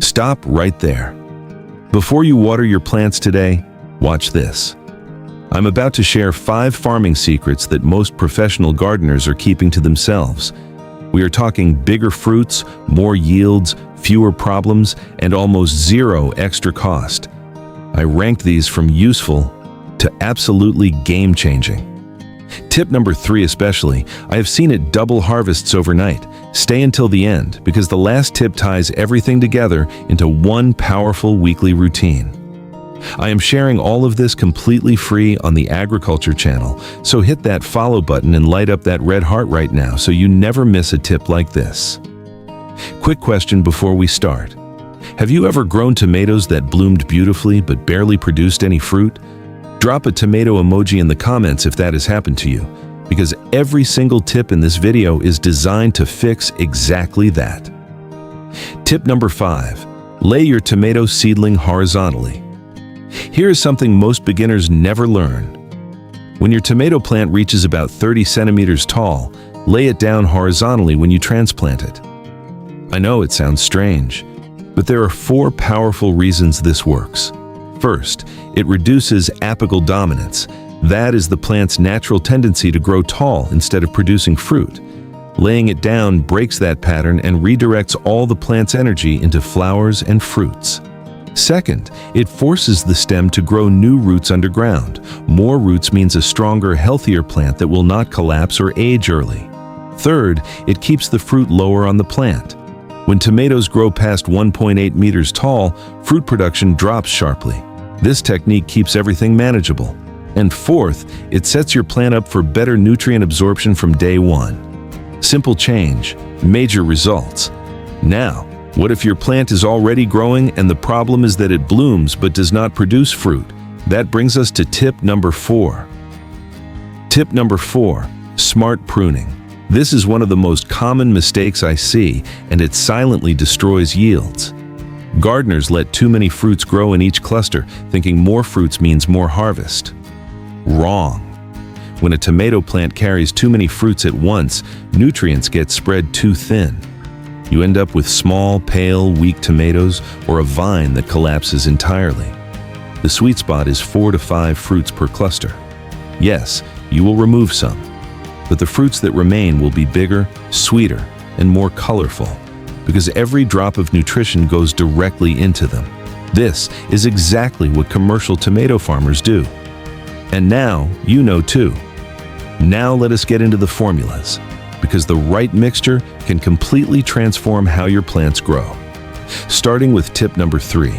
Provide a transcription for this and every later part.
Stop right there. Before you water your plants today, watch this. I'm about to share 5 farming secrets that most professional gardeners are keeping to themselves. We are talking bigger fruits, more yields, fewer problems, and almost zero extra cost. I ranked these from useful to absolutely game-changing. Tip number 3 especially, I have seen it double harvests overnight. Stay until the end, because the last tip ties everything together into one powerful weekly routine. I am sharing all of this completely free on the Agriculture channel, so hit that follow button and light up that red heart right now so you never miss a tip like this. Quick question before we start. Have you ever grown tomatoes that bloomed beautifully but barely produced any fruit? Drop a tomato emoji in the comments if that has happened to you, because every single tip in this video is designed to fix exactly that. Tip number 5, lay your tomato seedling horizontally. Here is something most beginners never learn. When your tomato plant reaches about 30 centimeters tall, lay it down horizontally when you transplant it. I know it sounds strange, but there are 4 powerful reasons this works. First, it reduces apical dominance. That is the plant's natural tendency to grow tall instead of producing fruit. Laying it down breaks that pattern and redirects all the plant's energy into flowers and fruits. Second, it forces the stem to grow new roots underground. More roots means a stronger, healthier plant that will not collapse or age early. Third, it keeps the fruit lower on the plant. When tomatoes grow past 1.8 meters tall, fruit production drops sharply. This technique keeps everything manageable. And fourth, it sets your plant up for better nutrient absorption from day one. Simple change, major results. Now, what if your plant is already growing and the problem is that it blooms but does not produce fruit? That brings us to tip number 4. Tip number 4, smart pruning. This is one of the most common mistakes I see, and it silently destroys yields. Gardeners let too many fruits grow in each cluster, thinking more fruits means more harvest. Wrong. When a tomato plant carries too many fruits at once, nutrients get spread too thin. You end up with small, pale, weak tomatoes or a vine that collapses entirely. The sweet spot is 4 to 5 fruits per cluster. Yes, you will remove some, but the fruits that remain will be bigger, sweeter, and more colorful, because every drop of nutrition goes directly into them. This is exactly what commercial tomato farmers do. And now you know too. Now let us get into the formulas, because the right mixture can completely transform how your plants grow. Starting with tip number 3.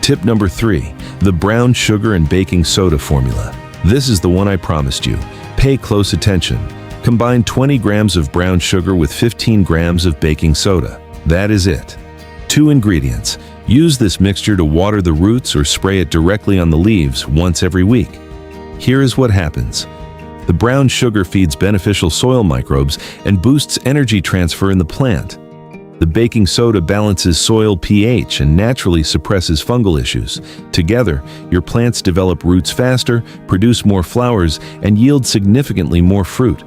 Tip number 3, the brown sugar and baking soda formula. This is the one I promised you. Pay close attention. Combine 20 grams of brown sugar with 15 grams of baking soda. That is it. 2 ingredients. Use this mixture to water the roots or spray it directly on the leaves once every week. Here is what happens. The brown sugar feeds beneficial soil microbes and boosts energy transfer in the plant. The baking soda balances soil pH and naturally suppresses fungal issues. Together, your plants develop roots faster, produce more flowers, and yield significantly more fruit.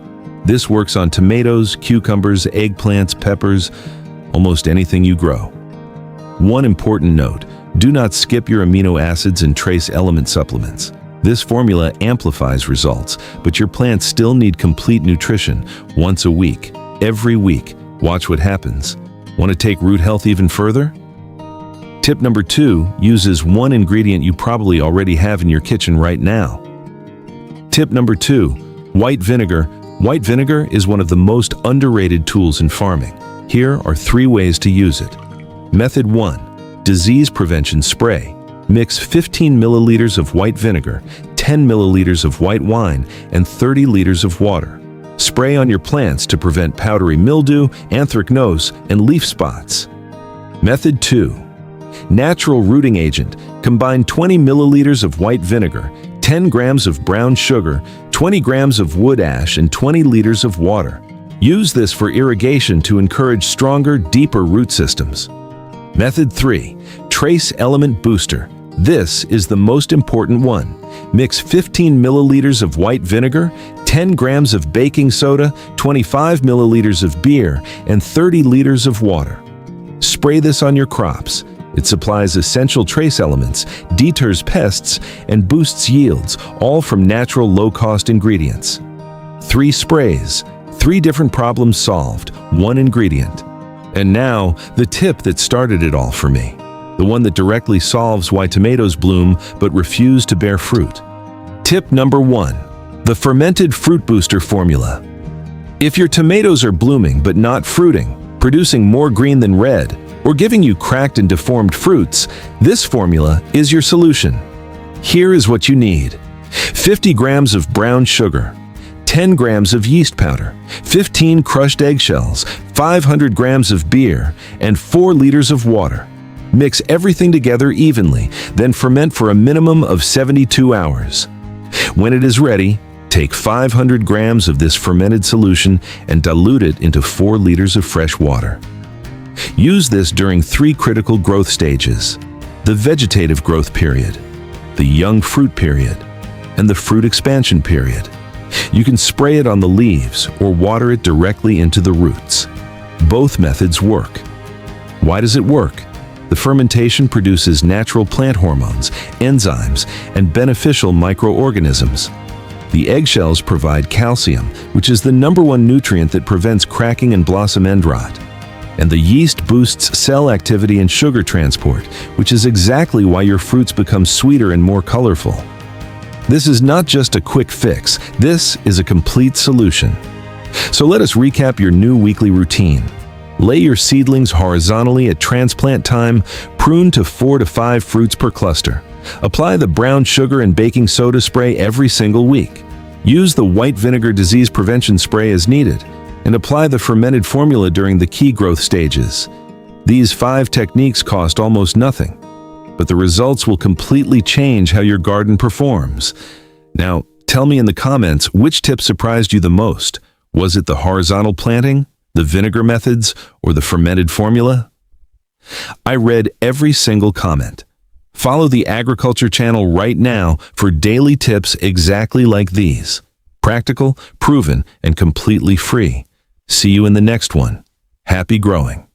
This works on tomatoes, cucumbers, eggplants, peppers, almost anything you grow. One important note, do not skip your amino acids and trace element supplements. This formula amplifies results, but your plants still need complete nutrition once a week, every week. Watch what happens. Want to take root health even further? Tip number 2 uses one ingredient you probably already have in your kitchen right now. Tip number 2, white vinegar. White vinegar is one of the most underrated tools in farming. Here are 3 ways to use it. Method 1, disease prevention spray. Mix 15 milliliters of white vinegar, 10 milliliters of white wine, and 30 liters of water. Spray on your plants to prevent powdery mildew, anthracnose, and leaf spots. Method 2. Natural rooting agent. Combine 20 milliliters of white vinegar, 10 grams of brown sugar, 20 grams of wood ash, and 20 liters of water. Use this for irrigation to encourage stronger, deeper root systems. Method 3. Trace element booster. This is the most important one. Mix 15 milliliters of white vinegar, 10 grams of baking soda, 25 milliliters of beer, and 30 liters of water. Spray Spray this on your crops. It supplies essential trace elements, deters pests, and boosts yields, all from natural low-cost ingredients. 3 sprays, 3 different problems solved, 1 ingredient. And now, the tip that started it all for me. The one that directly solves why tomatoes bloom but refuse to bear fruit. Tip number 1. The Fermented Fruit Booster Formula. If your tomatoes are blooming but not fruiting, producing more green than red, or giving you cracked and deformed fruits, this formula is your solution. Here is what you need: 50 grams of brown sugar, 10 grams of yeast powder, 15 crushed eggshells, 500 grams of beer, and 4 liters of water. Mix everything together evenly, then ferment for a minimum of 72 hours. When it is ready, take 500 grams of this fermented solution and dilute it into 4 liters of fresh water. Use this during 3 critical growth stages: the vegetative growth period, the young fruit period, and the fruit expansion period. You can spray it on the leaves or water it directly into the roots. Both methods work. Why does it work? The fermentation produces natural plant hormones, enzymes, and beneficial microorganisms. The eggshells provide calcium, which is the #1 nutrient that prevents cracking and blossom end rot. And the yeast boosts cell activity and sugar transport, which is exactly why your fruits become sweeter and more colorful. This is not just a quick fix, this is a complete solution. So let us recap your new weekly routine. Lay your seedlings horizontally at transplant time, prune to 4 to 5 fruits per cluster. Apply the brown sugar and baking soda spray every single week. Use the white vinegar disease prevention spray as needed, and apply the fermented formula during the key growth stages. These 5 techniques cost almost nothing, but the results will completely change how your garden performs. Now, tell me in the comments which tip surprised you the most. Was it the horizontal planting, the vinegar methods, or the fermented formula? I read every single comment. Follow the Agriculture channel right now for daily tips exactly like these. Practical, proven, and completely free. See you in the next one. Happy growing.